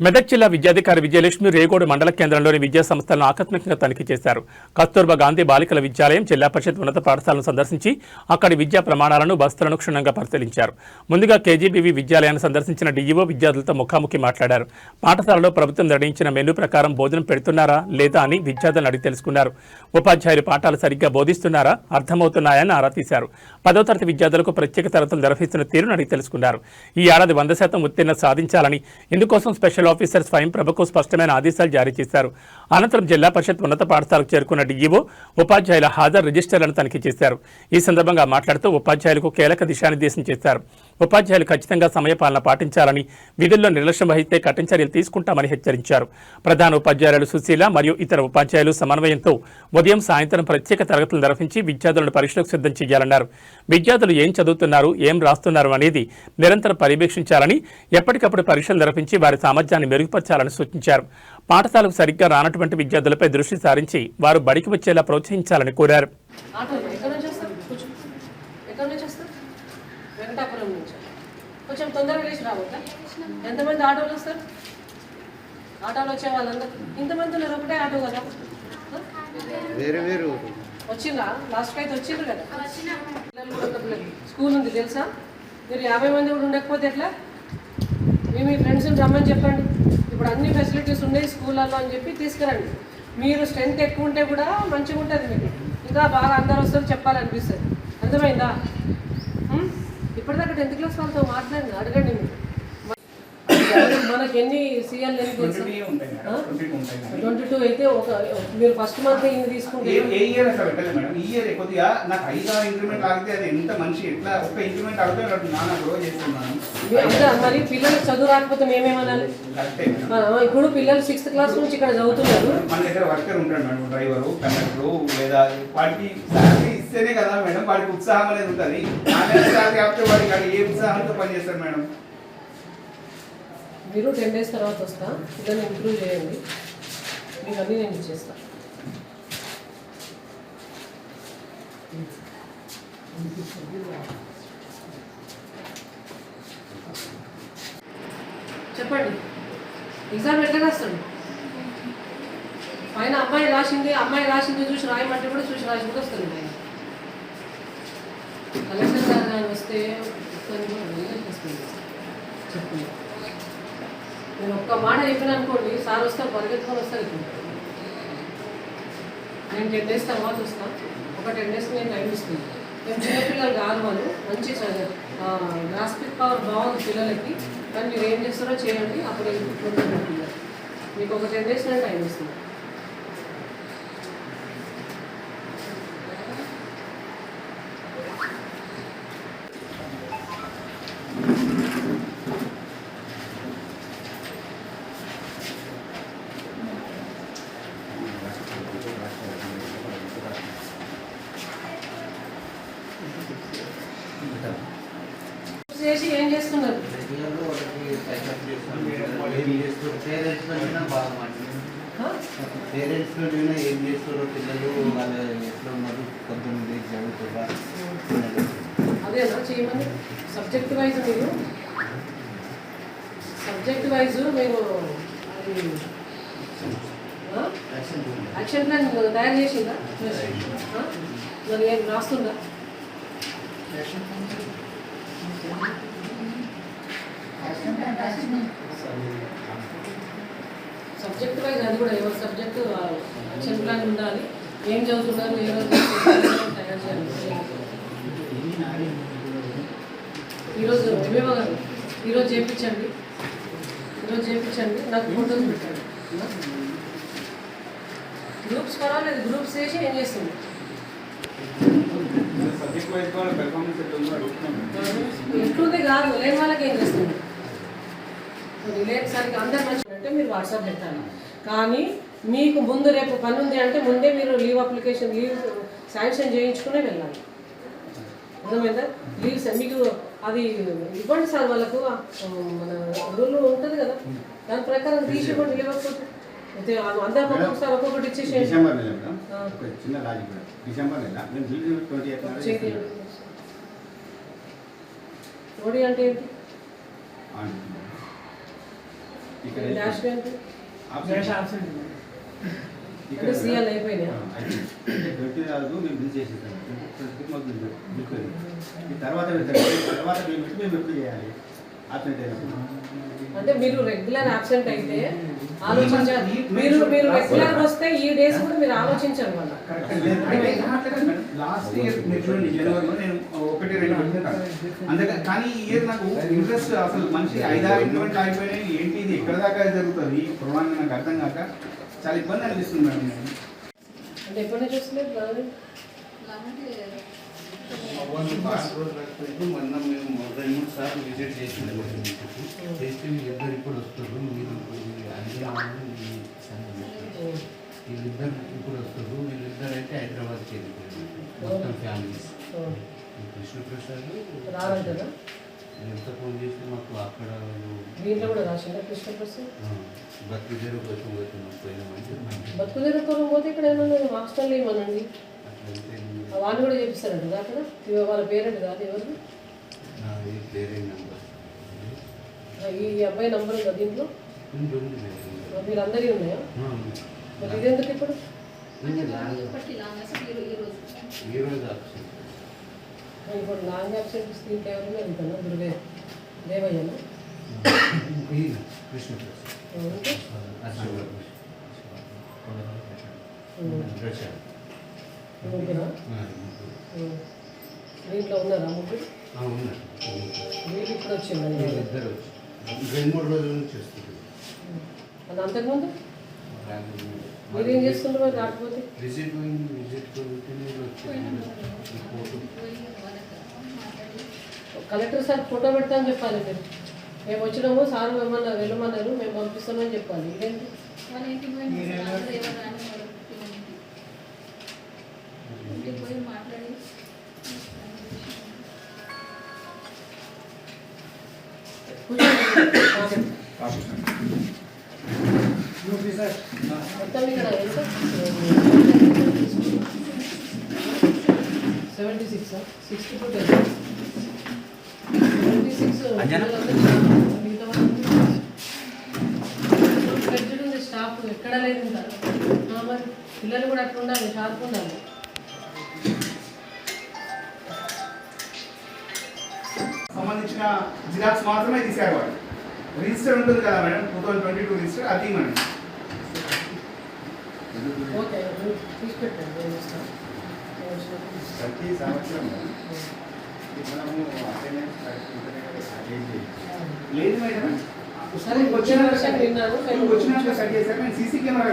మెదక్ జిల్లా విద్యాధికారి విజయలక్ష్మి రేగోడు మండల కేంద్రంలోని విద్యా సంస్థలను ఆకస్మికంగా తనిఖీ చేశారు. కస్తూర్బా గాంధీ బాలికల విద్యాలయం, జిల్లా పరిషత్ ఉన్నత పాఠశాలను సందర్శించి అక్కడి విద్యా ప్రమాణాలను, బస్తులను క్షుణ్ణంగా పరిశీలించారు. ముందుగా కేజీబీవీ విద్యాలయాన్ని సందర్శించిన డీఈఓ విద్యార్థులతో ముఖాముఖి మాట్లాడారు. పాఠశాలలో ప్రభుత్వం నిర్ణయించిన మెనూ ప్రకారం భోజనం పెడుతున్నారా లేదా అని విద్యార్థులను అడిగి తెలుసుకున్నారు. ఉపాధ్యాయులు పాఠాలు సరిగ్గా బోధిస్తున్నారా, అర్థమవుతున్నాయని ఆరా తీశారు. 10వ తరగతి విద్యార్థులకు ప్రత్యేక తరగతులు నిర్వహిస్తున్న తీరును అడిగి తెలుసుకున్నారు. ఈ ఏడాది 100% ఉత్తీర్ణత సాధించాలని, ఇందుకోసం స్పెషల్ ఆఫీసర్ స్వయం ప్రభకు స్పష్టమైన ఆదేశాలు జారీ చేశారు. అనంతరం జిల్లా పరిషత్ ఉన్నత పాఠశాలకు చేరుకున్న డీఈఓ ఉపాధ్యాయుల హాజరు రిజిస్టర్లను తనిఖీ చేశారు. ఈ సందర్భంగా మాట్లాడుతూ ఉపాధ్యాయులకు కీలక దిశానిర్దేశం చేశారు. ఉపాధ్యాయులు ఖచ్చితంగా సమయపాలన పాటించాలని, విధుల్లో నిర్లక్ష్యం వహిస్తే కఠిన చర్యలు తీసుకుంటామని హెచ్చరించారు. ప్రధాన ఉపాధ్యాయులు సుశీల మరియు ఇతర ఉపాధ్యాయులు సమన్వయంతో ఉదయం, సాయంత్రం ప్రత్యేక తరగతులు నిర్వహించి విద్యార్థులను పరీక్షలకు సిద్ధం చేయాలన్నారు. విద్యార్థులు ఏం చదువుతున్నారు, ఏం రాస్తున్నారు అనేది నిరంతరం పర్యవేక్షించాలని, ఎప్పటికప్పుడు పరీక్షలు నిర్వహించి వారి సామర్థ్యాన్ని మెరుగుపరచాలని సూచించారు. పాఠశాలకు సరిగ్గా రానటువంటి విద్యార్థులపై దృష్టి సారించి వారు బడికి వచ్చేలా ప్రోత్సహించాలని కోరారు. కొంచెం తొందరగా లేచి రావద్దా? ఎంతమంది ఆటోలు వస్తారు? ఆటోలు వచ్చే వాళ్ళందరూ ఇంతమంది ఉన్నారు, ఒకటే ఆటో కదా. వచ్చిందా? లాస్ట్కి అయితే వచ్చిండ్రు కదా. స్కూల్ ఉంది తెలుసా? మీరు 50 మంది కూడా ఉండకపోతే ఎట్లా? మీ ఫ్రెండ్స్ని రమ్మని చెప్పండి. ఇప్పుడు అన్ని ఫెసిలిటీస్ ఉన్నాయి స్కూళ్ళల్లో అని చెప్పి తీసుకురండి. మీరు స్ట్రెంత్ ఎక్కువ ఉంటే కూడా మంచిగా ఉంటుంది, మీకు ఇంకా బాగా అందరూ వస్తారు చెప్పాలనిపిస్తుంది. అర్థమైందా? ఇప్పటిదాకా 10th క్లాస్ వాళ్ళతో మాట్లాడండి, అడగండి. మనకి ఎన్ని సీఎల్ 22 అయితే ఒక మీరు ఫస్ట్ మంత్ ఇన్ని తీసుకుంటే మరి పిల్లలకు చదువు రాకపోతే మేమేమనాలి? ఇప్పుడు పిల్లలు 6th క్లాస్ నుంచి ఇక్కడ చదువుతున్నారు. మన దగ్గర వర్కర్ ఉంటాడు మేడం, డ్రైవరు, కండక్టరు, లేదా వాడికి శాలరీ ఇస్తేనే కదా మేడం వాడికి ఉత్సాహం అనేది ఉంటుంది. శాలరీ ఆపితే వాడికి ఏ ఉత్సాహంతో పనిచేస్తారు మేడం? మీరు 10 days తర్వాత వస్తా, పిల్లల్ని ఇంప్రూవ్ చేయండి, మీకు అన్నీ నేను ఇచ్చేస్తాను. చెప్పండి, ఎగ్జామ్ ఎట్లా రాస్తాడు? పైన అమ్మాయి రాసింది చూసి రాయమంటే కూడా చూసి రాసి కూడా వస్తుంది. కలెక్టర్ గారు కానీ వస్తే వస్తుంది. చెప్పండి, నేను ఒక్క మాట చెప్పిన అనుకోండి, సార్ వస్తారు, పరిగెత్తుకొని వస్తారు. ఇప్పుడు నేను 10 days తర్వాత వస్తాను. ఒక 10 days నేను టైం ఇస్తున్నాను. మేము చిన్నపిల్లలు కాదు, వాళ్ళు మంచి గ్రాస్పిక్ పవర్ బాగుంది పిల్లలకి, కానీ మీరు ఏం చేస్తారో చేయండి. అప్పుడు పిల్లలు మీకు ఒక 10 days నేను టైం ఇస్తున్నాను. చేసి ఏం చేస్తున్నారు? ఏం చేస్తారో పిల్లలు వాళ్ళు ఎట్లా ఉన్నారు, పొద్దున్న చదువుతారా అదేనా చేయమని. సబ్జెక్ట్ వైజ్ మీరు మేము యాక్షన్ ప్లాన్ తయారు చేసిందా? మరి ఏం రాస్తుందా? సబ్జెక్ట్ వైజ్ అది కూడా ఎవరి సబ్జెక్టు యాక్షన్ ప్లాన్ ఉండాలి. ఏం చదువుతున్నారు, ఏ రోజు తయారు చేయాలి. ఈరోజు మేమేమో గారు ఈరోజు చేయించండి, నాకు ఫోటోస్ పెట్టండి. గ్రూప్స్ పర్వాలేదు, గ్రూప్స్ చేసి ఏం చేస్తుంది? ఎట్లుంది కాదు, లేని వాళ్ళకి ఏం చేస్తుంది? లేని సరిగ్గా అందరు మంచి అంటే మీరు వాట్సాప్ పెట్టాలి. కానీ మీకు ముందు రేపు పని ఉంది అంటే ముందే మీరు లీవ్ శాంక్షన్ చేయించుకునే వెళ్ళాలి. అర్థమైందా? లీవ్స్ మీకు అది ఇవ్వండి సార్, వాళ్ళకు మన రూల్ ఉంటుంది కదా, దాని ప్రకారం తీసి ఇవ్వండి. ఇవ్వకపోతే అందరూ ఒక్కొక్కసారి ఒక్కొక్కటి ఇచ్చేసి ఓడి అంటే ఏంటి? ఇక్కడ డాష్ ఎంత ఆబ్సెంట్ అంటే సీఎల్ అయిపోయినాయా? గట్టి రాదు మేము బిల్ చేసేస్తాం మాకు బిల్ తర్వాత తర్వాత మేము ఎప్పుడు చేయాలి ఆబ్సెంట్ అయినప్పుడు అంటే మీరు రెగ్యులర్ అబ్సెంట్ అయితే ఆలోచించాలి. మీరు రెగ్యులర్ వస్తే ఈ డేస్ కూడా మీరు ఆలోచించాలి మళ్ళీ. లాస్ట్ ఇయర్ మీరు చూడండి జనవరిలో నేను 1-2 పెట్టాను అందుకని. కానీ ఈ ఇయర్ నాకు ఇంట్రెస్ట్ అసలు మనిషి 5-6 ఇంప్లిమెంట్ అయిపోయినాయి. ఏంటి ఇది ఎక్కడ దాకా జరుగుతుంది ప్రమాణం నాకు అర్థం కాక చాలా ఇబ్బంది అనిపిస్తుంది మేడం. నేను అంటే ఎప్పటి నుంచి వస్తలేదు బాగా? మొన్న మేము 2-3 సార్లు విజిట్ చేసినాము. చేస్తే వీళ్ళిద్దరు ఇప్పుడు వస్తారు. మీరు వీళ్ళిద్దరు ఇప్పుడు వస్తారు. వీళ్ళిద్దరు అయితే హైదరాబాద్కి వెళ్ళిపోయారు మొత్తం ఫ్యామిలీస్. కృష్ణప్రసాద్ రారంటారా? ఎంత ఫోన్ చేస్తే మాకు అక్కడ దీంట్లో కూడా రాసిందా కృష్ణప్రసాద్? బతుకుదేరు కోసం పోయినామంటే బతుకుదేరు పోతే ఇక్కడ ఏమన్నా హాస్టల్లో ఏమనండి అట్లయితే వాళ్ళు కూడా చేపిస్తారంట అక్కడ. వాళ్ళ పేరెంట్ కాదు ఎవరు? నాది వేరే నెంబర్ ఈ అబ్బాయి నంబర్ ఉందా దీంట్లో? మీరందరి ఉన్నాయా? మరి ఇదెందుకు ఇప్పుడు? ఈరోజు ఆప్షన్ ఇప్పుడు లాంగ్ అబ్సెంట్ దీంట్లో ఎవరైనా వెళ్తాను దుర్గే దేవయ్యనా? కృష్ణప్రసాద్ ముగ్గురా? దీంట్లో ఉన్నారా ముగ్గురు? ఉన్నారు. వీళ్ళు ఇప్పుడు వచ్చిందండి. ఇద్దరు 2-3 రోజుల నుంచి వస్తుంది. అది అంతకుముందు మీరేం చేస్తుండ్రు మరి రాకపోతే? విజిట్ కలెక్టర్ సార్ ఫోటో పెడతామని చెప్పాలి మీరు. మేము వచ్చినాము సార్ ఏమన్నా వెళ్ళమన్నారు మేము పంపిస్తామని చెప్పాలి. ఇదేంటి? మొత్తం ఇక్కడ ఎంత? 76 62 76 స్టాఫ్ ఎక్కడ లేదు ఇంకా. మరి పిల్లలు కూడా అట్లా ఉండాలి, షార్ప్ ఉండాలి. సంబంధించిన జిరాక్స్ మాత్రమే తీశారు వాళ్ళు. రిజిస్టర్ ఉంటుంది కదా మేడం 2022 రిజిస్టర్ అది మేడం. ఓకే తీసుకెట్టండి. ప్రతి సంవత్సరం మనము అటెండెన్స్ లేదు మేడం సరే వచ్చే వర్షం విన్నాను. వచ్చినాక కట్ చేశారు. నేను సీసీ కెమెరా